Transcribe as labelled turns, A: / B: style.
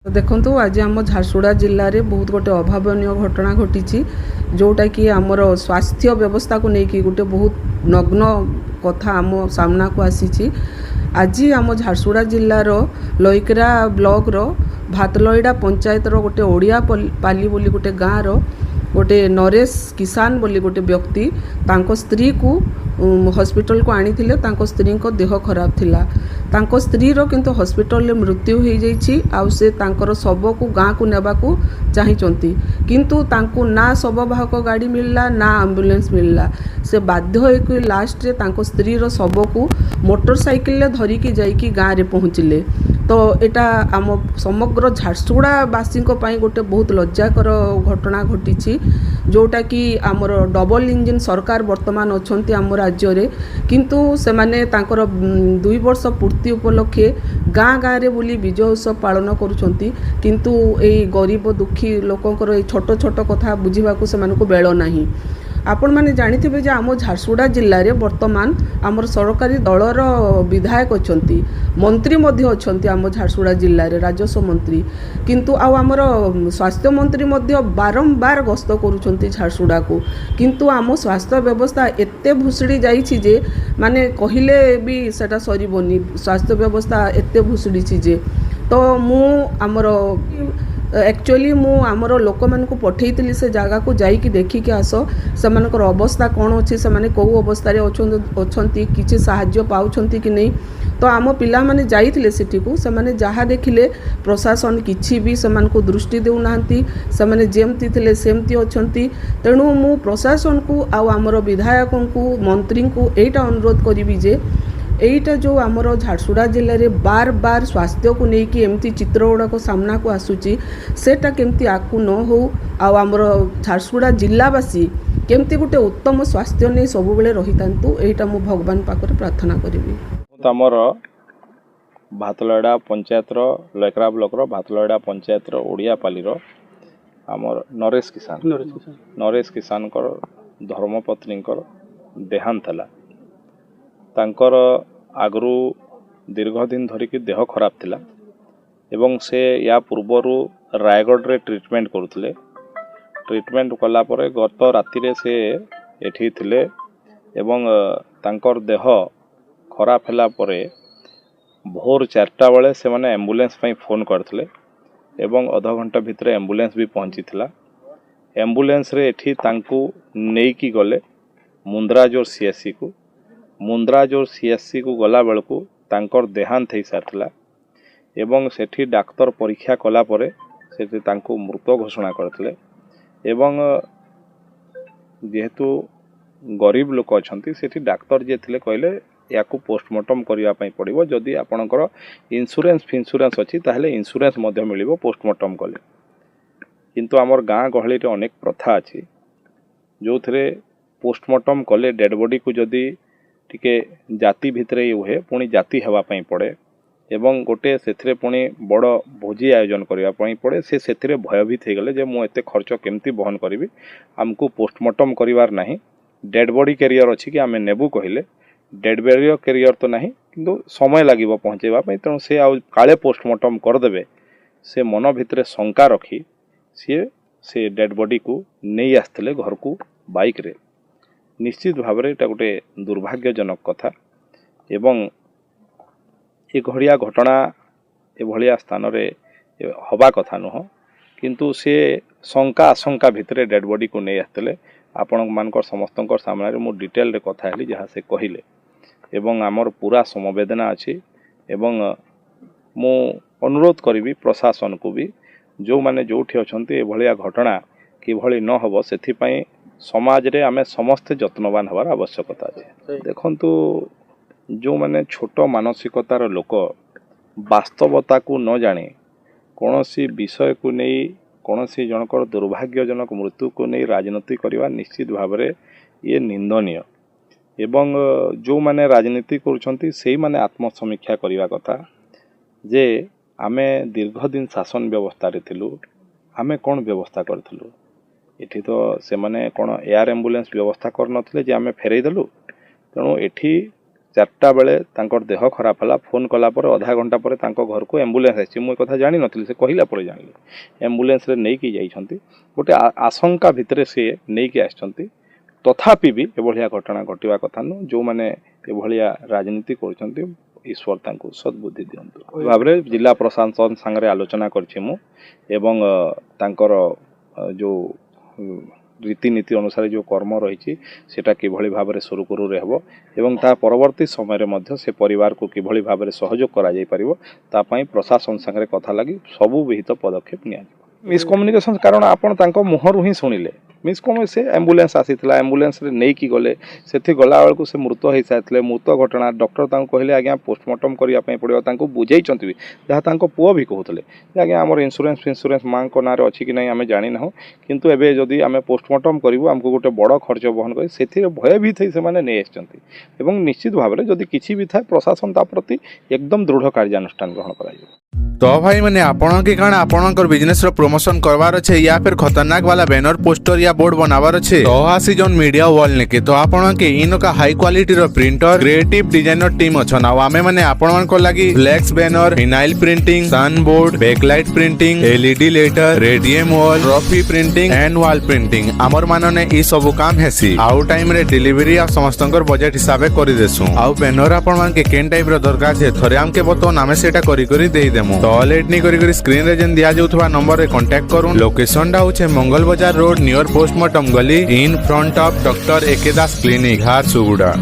A: देखु आज आम झारसुगुड़ा जिले में बहुत गोटे अभावन घटना घटी जोटा कि आमर स्वास्थ्य व्यवस्था को लेकिन गोटे बहुत नग्न कथा आम सामना को आसी। आज आम झारसुगुड़ा जिलार लईकरा ब्लॉक भातलईडा पंचायत गोटे ओडिया पाली बोली गोटे गाँव गोटे नरेश किसान बोली गोटे व्यक्ति तांको स्त्री को हॉस्पिटल को आनी स्त्री को देह खराब थिला। तांको स्त्री रो किंतु हॉस्पिटल में मृत्यु हो जाइछि। आउ से तांकर शव को गाँ को नेबा को चाहिचंती किंतु तांको ना शववाहक गाड़ी मिलला ना एम्बुलेंस मिलला। से बाध्य होइक लास्ट रे तांको स्त्री रो शव को मोटरसाइकिल धरिकी जाइकी गाँ रे पहुँचले। तो एटा आम समग्र झारसुगुड़ावासी गोटे बहुत लज्जाकर घटना घटी जोटा कि आमर डबल इंजिन सरकार वर्तमान अच्छा आम राज्य रे किंतु से माने तांकर 2 वर्ष पूर्ति उपलक्षे गाँ गाँव में बुली विजय उत्सव पालन करुछंती किंतु एई गरीब दुखी लोकंकर ए छोट छोट कथा बुझीबाकू सेमानकू बेल नाही। आपण माने जानिथिबे जे आम झारसुगुड़ा जिल्ला रे वर्तमान आमर सरकारी दलर विधायक अछंती मंत्री मध्य अछंती आम झारसुगुड़ा जिल्ला रे राजस्व मंत्री किंतु आउ आमर स्वास्थ्य मंत्री मध्य बारंबार गस्त करुछंती झारसुगुड़ा को किंतु आम स्वास्थ्य व्यवस्था एते भुसड़ी जाइछि जे माने कहिले भी सेटा सरीबोनी। स्वास्थ्य व्यवस्था एते भुसड़ी जे तो मु आमर एक्चुअली मु आमर लोक मान को पठेइतिली से जगह को जाइकी देखिकी आस से अवस्था कौन अच्छी से कौ अवस्था अच्छी किसी साहाय्य पाउछंती कि नहीं। तो आम पिला माने जाइथिले सेठी को से माने जहाँ देखिले प्रशासन किछि भी से को दृष्टि देउना से जेमती थिले सेमती अछंती। तेणु मु प्रशासन को आमर विधायक को मंत्री को एटा अनुरोध करी जे एईटा जो आमर झारसुगुड़ा जिले में बार बार स्वास्थ्य को लेकिन एमती चित्र गुड़ाक सामना को आसूची सेटा केमती आकु न हो आमर झारसुगुड़ा जिलावासी केमती गोटे उत्तम स्वास्थ्य नहीं सब बेले रही था। एईटा मु भगवान पाखरे प्रार्थना करी।
B: आमर भातलईडा पंचायत लईकरा ब्लॉक भातलईडा पंचायत ओडिया पाली आमर नरेश किसान धर्मपत्नी देहांत है। तांकर आगरू दीर्घ दिन धरिकी देह खराब थिला एवं से या पूर्वरु रायगढ़ रे ट्रीटमेंट करुले। ट्रीटमेंट कला परे गत राति रे से एठी थिले एवं तांकर देह खराब होला परे भोर 4टा बेले से माने एम्बुलेंस पई फोन करथिले एवं आधा घंटा भितर एम्बुलेंस भी पहुंची थिला। एम्बुलेंस रे एठी तांकू नेकी गले मुंद्राजोर सीएससी को। मुंद्राजोर सीएससी को गला बेलू तांकर देहांत हो सारथिला एवं सेठी डाक्तर परीक्षा कला परे सेठी तांको मृत घोषणा करथिले। एवं जेहेतु गरीब लोक अछंती सेठी डाक्तर जे थिले कहले याकू पोस्टमार्टम करिया पई पड़िबो जदि आपणकर इंश्योरेंस अछि ताहले इंश्योरेंस मध्य मिलिबो पोस्टमार्टम कले। किंतु आमर गाँ गहली रे अनेक प्रथा अछि जो थरे पोस्टमार्टम कले डेड बॉडी को जदि टिके जाति भितरे हुए पुणी जाति हेवाई पड़े एवं गोटे से पुणी बड़ भोजी आयोजन करने पड़े से भयभीत हो गले जे मु एते खर्च केमती बहन करी आमको पोस्टमार्टम करिवार नाही। डेड बॉडी कैरियर अच्छी कि आम नेबू कहले डेड बॉडी कैरियर तो नहीं किंतु समय लगे पहुँचेवा तेणु से काले पोस्टमार्टम करदे से मन भितर शंका रखी से डेड बॉडी को नहीं आसते घर को बाइक रे। निश्चित भाव में गोटे दुर्भाग्यजनक कथा एवं ये घड़िया घटना एभलिया स्थान रे हवा कथा नुह किंतु से शंका आशंका भितर डेड बॉडी को नहीं आसते आपण मानकर समस्त सामने मु डिटेल रे कथा हेली जहाँ से कहले एवं आमर पूरा समवेदना अच्छी एवं मु अनुरोध करी प्रशासन को भी जो माने जोठी अछंती एभलिया घटना किभली न हबो सेथिपई समाज रे आमे समस्त जत्नवान हवार आवश्यकता है। देखंतु जो माने छोट मानसिकतार लोक वास्तवता को न जाने कौनसी विषय को नहीं कौनसी जनकर दुर्भाग्यजनक मृत्यु को नहीं राजनीति करवा निश्चित भाव में ये निंदनीय एवं जो माने राजनीति करुछंती सेही माने आत्मसमीक्षा करवा कथा जे आमे दीर्घ दिन शासन व्यवस्था रे थिलु आमे कौन व्यवस्था करथिलु एठी तो से माने कौन एयर एम्बुलेंस व्यवस्था कर नथिले जे आमे फेरई देलु। तेणु एठी 4टा बेले तांकर देह खराब हला फोन कला पर आधा घंटा पर तांको घर को एम्बुलेंस आसी मु कथा जानि नथिल से कहिला पर जानिले एम्बुलेंस रे नै की जाइछंती गोटे आशंका भितरे से नै की आछंती तथापि भी एभलिया घटना घटिवा कथा न जो माने एभलिया राजनीति करछंती ईश्वर तांको सद्बुद्धि दियंतु भाबरे जिला प्रशासन संगे आलोचना करछि मु एवं तांकर जो रीतिनीति अनुसार जो कर्म रही सेटा किभली भाव में सुरुखुरु रहबो एवं ता परवर्ती समय रे मध्य से परिवार को किभली भाव में सहयोग करा जाय परिबो ता पई प्रशासन संगे कथा लगी सबु विहित पदक्षेप निया मिसकम्युनिकेशन कारण आपण तांको मुहरु ही सुनिले मिसकम से एम्बुलेंस आसीथिला एम्बुलेंस रे नै की गले सेथि गला बेल को से मृत होई साथले मृत घटना डॉक्टर तांको कहले आज्ञा पोस्टमार्टम करिया पई पड़ियो तांको बुझाई चंती भी जहा तांको पुओ भी कहतले आज्ञा हमर इंश्योरेंस मां को नारे अछि कि नै हमें जानि ना किंतु एबे जदी हमें पोस्टमार्टम करिवो हमको गोटे बड़ खर्च बहन करी सेथि भयभीत हे से माने नै आछंती एवं निश्चित भाव रे जदी किछि भी थाए प्रशासन ता प्रति एकदम दृढ़ कार्यानुष्ठान ग्रहण कराइयो।
C: तो भाई मैंने आपण के कारण आपणकर बिजनेस रो प्रमोशन करवार अच्छे या फिर खतरनाक वाला बैनर पोस्टर या बोर्ड बनावार अच्छे तो आसी जोन मीडिया वॉल ने के तो आपण के इन का हाई क्वालिटी रो प्रिंटर क्रिएटिव डिजाइनर टीम अछन आ आमे माने आपण को लागि flex banner vinyl printing sun board backlight printing LED letter radium wall trophy printing and wall printing हमर मानने ई सब काम हेसी आउ टाइम रे डिलीवरी आ समस्तंकर बजट हिसाब से करि देसु आउ बैनर आपण के केन टाइप रो दरकार छे थरे हमके बतो नामे सेटा करी देई देमु तो लेट नहीं करी स्क्रीन रे जन दिया जाउथवा नंबर रे कांटेक्ट करूँ लोकेशन डा होचे Mangal Bazar road near postmortem गली in front of doctor A K Das clinic हार सुगुड़ा।